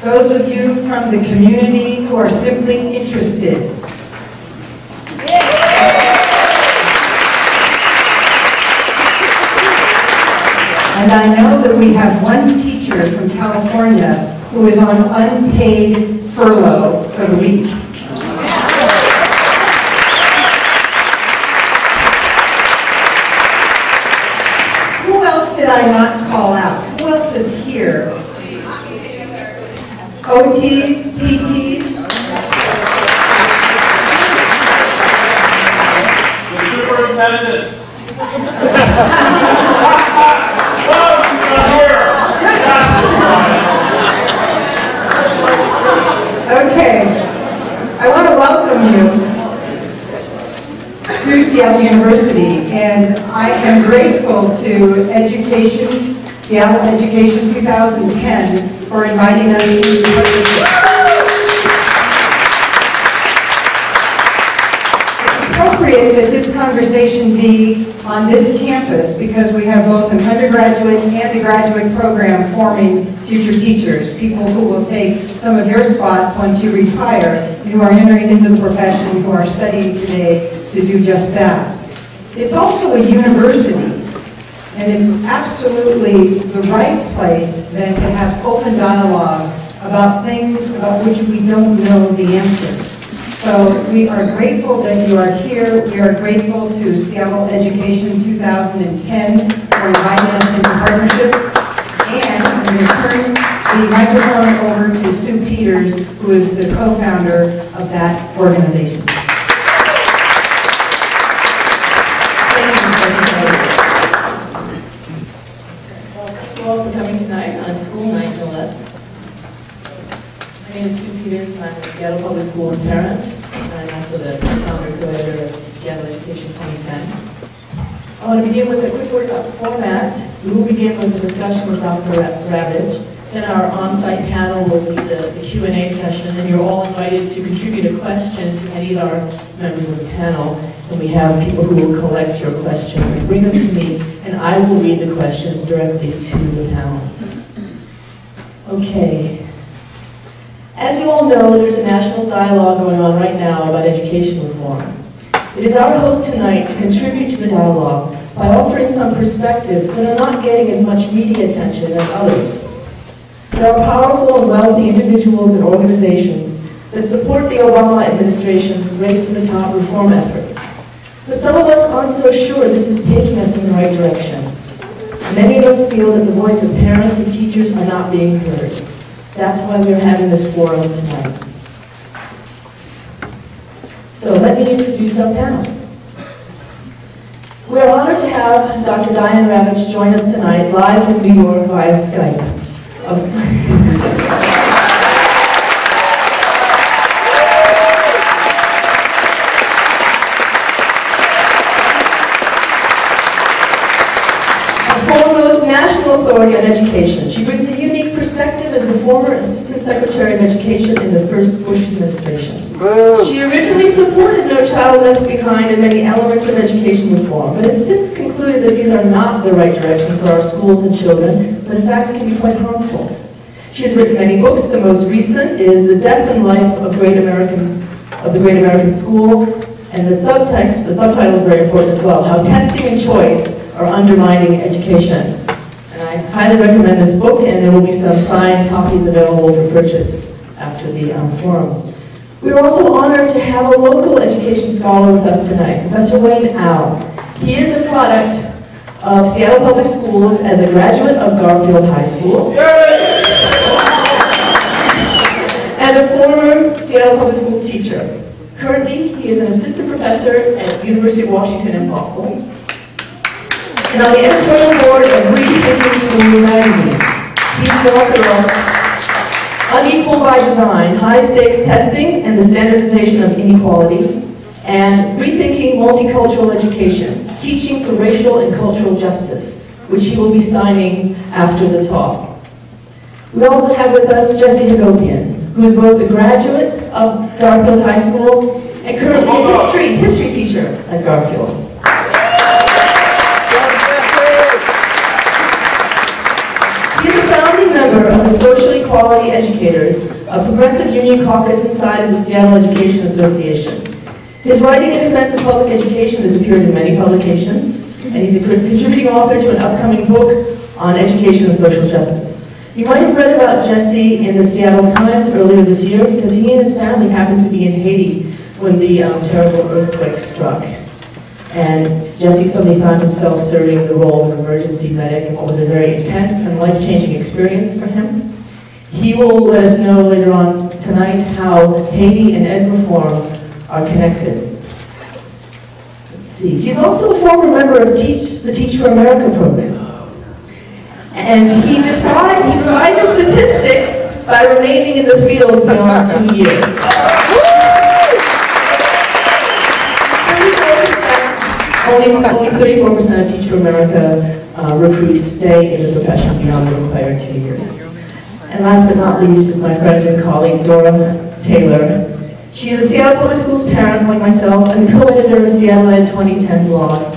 those of you from the community who are simply interested. And I know that we have one teacher from California who is on unpaid furlough for the week. Who else did I not call out? Who else is here? OTs, PTs. The superintendent. Okay, I want to welcome you to Seattle University, and I am grateful to Seattle Education 2010 for inviting us to appropriate that this conversation be on this campus because we have both an undergraduate and a graduate program forming future teachers, people who will take some of your spots once you retire, and who are entering into the profession, who are studying today to do just that. It's also a university, and it's absolutely the right place then to have open dialogue about things about which we don't know the answers. So we are grateful that you are here. We are grateful to Seattle Education 2010 for inviting us into partnership. And I'm going to turn the microphone over to Sue Peters, who is the co-founder of that organization. Thank you all for coming tonight on a school night, no less. My name is Sue Peters, and I'm a Seattle Public School parent, and I'm also the founder and co-editor of Seattle Education 2010. I want to begin with a quick word about the format. We will begin with a discussion with Dr. Ravitch, then our on-site panel will lead the Q&A session, and you're all invited to contribute a question to any of our members of the panel, and we have people who will collect your questions and bring them to me, and I will read the questions directly to the panel. Okay. As you all know, there's a national dialogue going on right now about education reform. It is our hope tonight to contribute to the dialogue by offering some perspectives that are not getting as much media attention as others. There are powerful and wealthy individuals and organizations that support the Obama administration's Race to the Top reform efforts. But some of us aren't so sure this is taking us in the right direction. Many of us feel that the voice of parents and teachers are not being heard. That's why we're having this forum tonight. So let me introduce our panel. We're honored to have Dr. Diane Ravitch join us tonight live from New York via Skype. A foremost national authority on education. She brings a unique perspective as the former Assistant Secretary of Education in the first Bush administration. She originally supported No Child Left Behind and many elements of education reform, but has since concluded that these are not the right direction for our schools and children, but in fact can be quite harmful. She has written many books. The most recent is The Death and Life of the Great American School, and the subtitle is very important as well, How Testing and Choice Are Undermining Education. And I highly recommend this book, and there will be some signed copies available for purchase after the forum. We are also honored to have a local education scholar with us tonight, Professor Wayne Au. He is a product of Seattle Public Schools as a graduate of Garfield High School. And a former Seattle Public Schools teacher. Currently, he is an assistant professor at the University of Washington in Buffalo, and on the editorial board of Rethinking School magazine. He's the author of Unequal by Design, High Stakes Testing and the Standardization of Inequality, and Rethinking Multicultural Education, Teaching for Racial and Cultural Justice, which he will be signing after the talk. We also have with us Jesse Hagopian, who is both a graduate of Garfield High School and currently a history teacher at Garfield. He is a founding member of the Social Equality Quality Educators, a progressive union caucus inside of the Seattle Education Association. His writing in defense of public education has appeared in many publications, and he's a contributing author to an upcoming book on education and social justice. You might have read about Jesse in the Seattle Times earlier this year because he and his family happened to be in Haiti when the terrible earthquake struck. And Jesse suddenly found himself serving the role of emergency medic in what was a very intense and life-changing experience for him. He will let us know later on tonight how Haiti and ed reform are connected. Let's see. He's also a former member of the Teach for America program. And he defied the statistics by remaining in the field beyond 2 years. Only 34% of Teach for America recruits stay in the profession beyond the required 2 years. And last but not least is my friend and colleague, Dora Taylor. She is a Seattle Public Schools parent like myself and co-editor of Seattle Ed 2010 blog.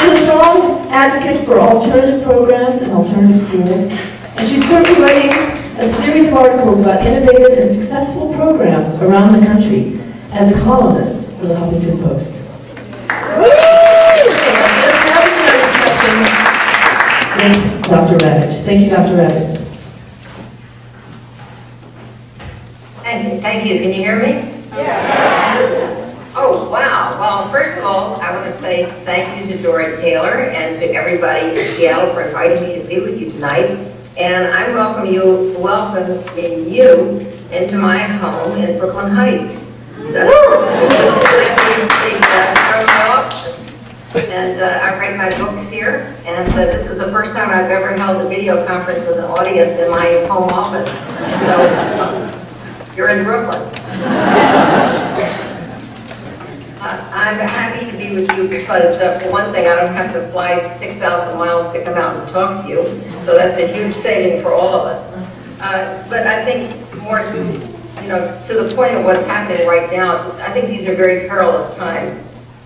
She's a strong advocate for alternative programs and alternative schools, and she's currently writing a series of articles about innovative and successful programs around the country as a columnist for the Huffington Post. Thank Dr. Ravitch. Thank you, Dr. Ravitch. Thank you. Can you hear me? Yeah. Oh, wow. Well, first of all, I want to say thank you to Dora Taylor and to everybody in Seattle for inviting me to be with you tonight. And I welcoming you into my home in Brooklyn Heights. So, from my office. And I write my books here. And this is the first time I've ever held a video conference with an audience in my home office. So, you're in Brooklyn. I'm happy to be with you because, for one thing, I don't have to fly 6,000 miles to come out and talk to you. So that's a huge saving for all of us. But I think more, to the point of what's happening right now, I think these are very perilous times.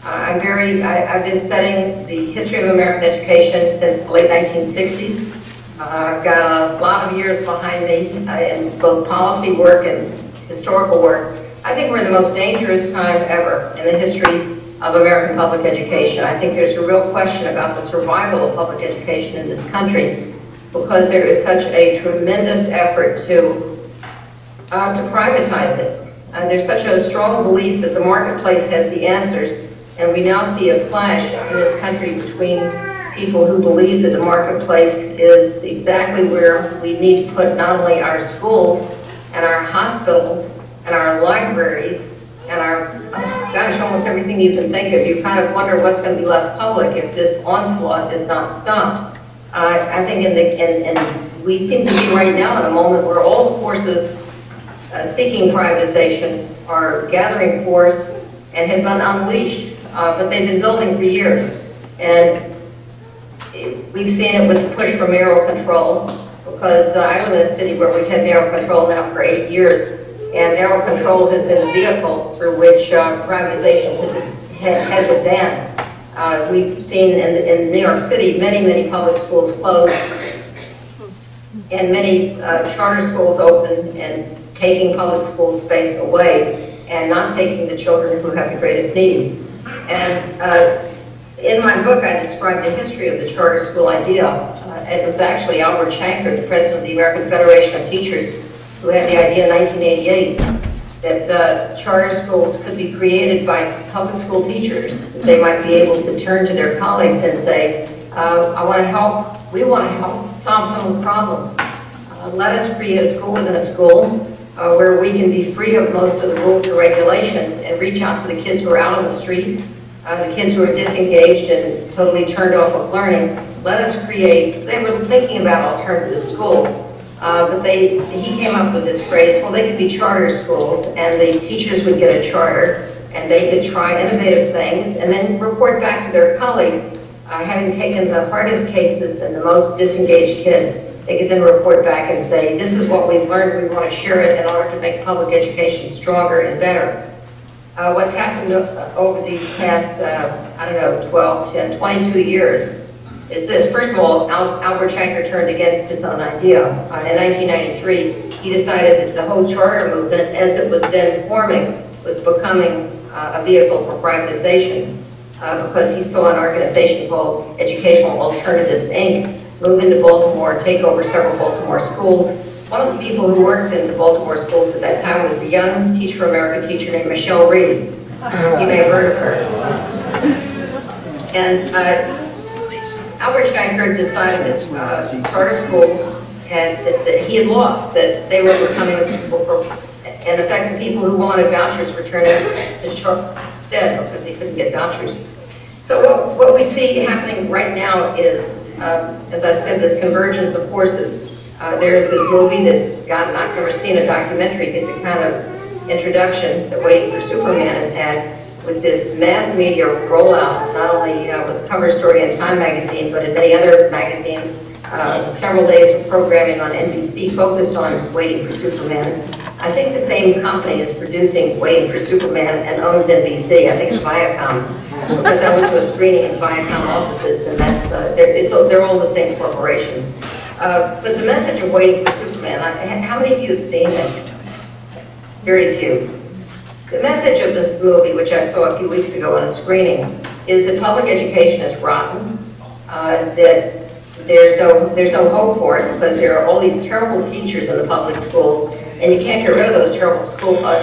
I've been studying the history of American education since the late 1960s. I've got a lot of years behind me in both policy work and historical work. I think we're in the most dangerous time ever in the history of American public education. I think there's a real question about the survival of public education in this country because there is such a tremendous effort to privatize it. There's such a strong belief that the marketplace has the answers, and we now see a clash in this country between people who believe that the marketplace is exactly where we need to put not only our schools and our hospitals and our libraries and our, gosh, almost everything you can think of. You kind of wonder what's going to be left public if this onslaught is not stopped. I think we seem to be right now in a moment where all the forces seeking privatization are gathering force and have been unleashed, but they've been building for years. And we've seen it with the push for mayoral control, because I live in a city where we've had mayoral control now for 8 years, and mayoral control has been the vehicle through which privatization has advanced. We've seen in New York City many public schools closed, and many charter schools open and taking public school space away and not taking the children who have the greatest needs. And in my book, I described the history of the charter school idea. It was actually Albert Shanker, the president of the American Federation of Teachers, who had the idea in 1988 that charter schools could be created by public school teachers. They might be able to turn to their colleagues and say, I want to help, we want to help solve some of the problems. Let us create a school within a school where we can be free of most of the rules and regulations and reach out to the kids who are out on the street, the kids who are disengaged and totally turned off of learning. Let us create, they were thinking about alternative schools, but he came up with this phrase, well, they could be charter schools, and the teachers would get a charter, and they could try innovative things, and then report back to their colleagues, having taken the hardest cases and the most disengaged kids. They could then report back and say, this is what we've learned, we want to share it in order to make public education stronger and better. What's happened over these past, 12, 10, 22 years is this. First of all, Albert Shanker turned against his own idea. In 1993, he decided that the whole charter movement, as it was then forming, was becoming a vehicle for privatization because he saw an organization called Educational Alternatives, Inc. move into Baltimore, take over several Baltimore schools. One of the people who worked in the Baltimore schools at that time was a young Teach for America teacher named Michelle Reed. You may have heard of her. And Albert Shanker decided that charter schools that he had lost, that they were becoming in effect, the people who wanted vouchers were turning to charter instead because they couldn't get vouchers. So what we see happening right now is, as I said, this convergence of forces. There's this movie that's gotten, I've never seen a documentary, get the kind of introduction that Waiting for Superman has had with this mass media rollout, not only with cover story in Time magazine, but in many other magazines. Several days of programming on NBC focused on Waiting for Superman. I think the same company is producing Waiting for Superman and owns NBC. I think it's Viacom. Because I went to a screening in Viacom offices, and that's they're all the same corporation. But the message of Waiting for Superman, how many of you have seen it? Very few. The message of this movie, which I saw a few weeks ago on a screening, is that public education is rotten, that there's no hope for it because there are all these terrible teachers in the public schools, and you can't get rid of those terrible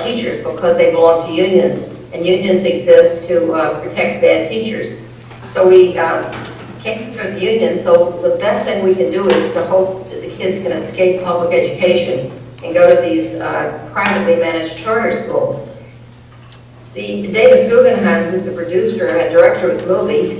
teachers because they belong to unions, and unions exist to protect bad teachers. So we can't get rid of the unions, so the best thing we can do is to hope that the kids can escape public education and go to these privately managed charter schools. Davis Guggenheim, who's the producer and director of the movie,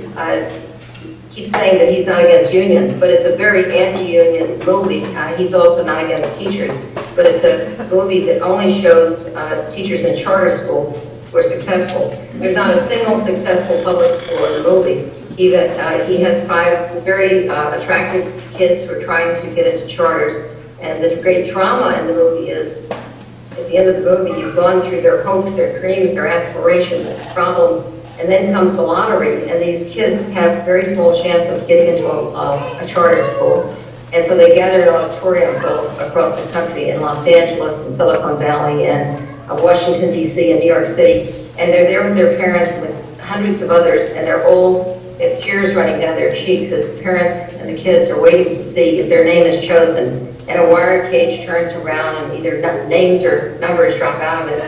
keeps saying that he's not against unions, but it's a very anti-union movie. He's also not against teachers, but it's a movie that only shows teachers in charter schools who are successful. There's not a single successful public school in the movie. He has 5 very attractive kids who are trying to get into charters, and the great drama in the movie is, at the end of the movie, you've gone through their hopes, their dreams, their aspirations, their problems, and then comes the lottery, and these kids have very small chance of getting into a charter school. And so they gather in auditoriums all across the country, in Los Angeles, and Silicon Valley, and Washington, D.C., and New York City. And they're there with their parents and with hundreds of others, and they have tears running down their cheeks as the parents and the kids are waiting to see if their name is chosen. And a wire cage turns around, and either names or numbers drop out of it.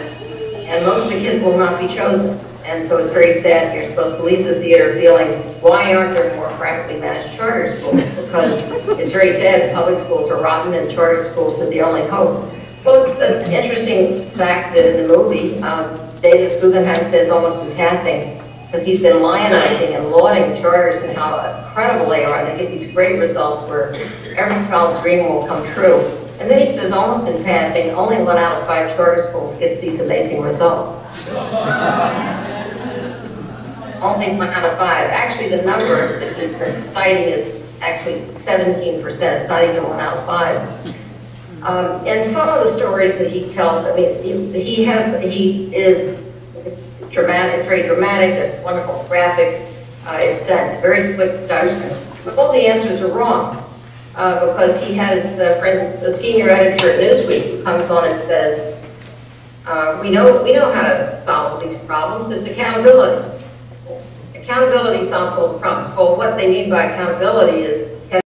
And most of the kids will not be chosen. And so it's very sad. You're supposed to leave the theater feeling, why aren't there more privately managed charter schools? Because it's very sad that public schools are rotten and charter schools are the only hope. Well, it's an interesting fact that in the movie, Davis Guggenheim says almost in passing, because he's been lionizing and lauding charters and how incredible they are. They get these great results where every child's dream will come true. And then he says, almost in passing, only 1 out of 5 charter schools gets these amazing results. Only 1 out of 5. Actually, the number that he's citing is actually 17%. It's not even 1 out of 5. And some of the stories that he tells, I mean, it's dramatic. It's very dramatic. There's wonderful graphics. It's very slick production. But all the answers are wrong. Because he has, for instance, a senior editor at Newsweek who comes on and says, we know how to solve these problems. It's accountability. Accountability solves all the problems. Well, what they mean by accountability is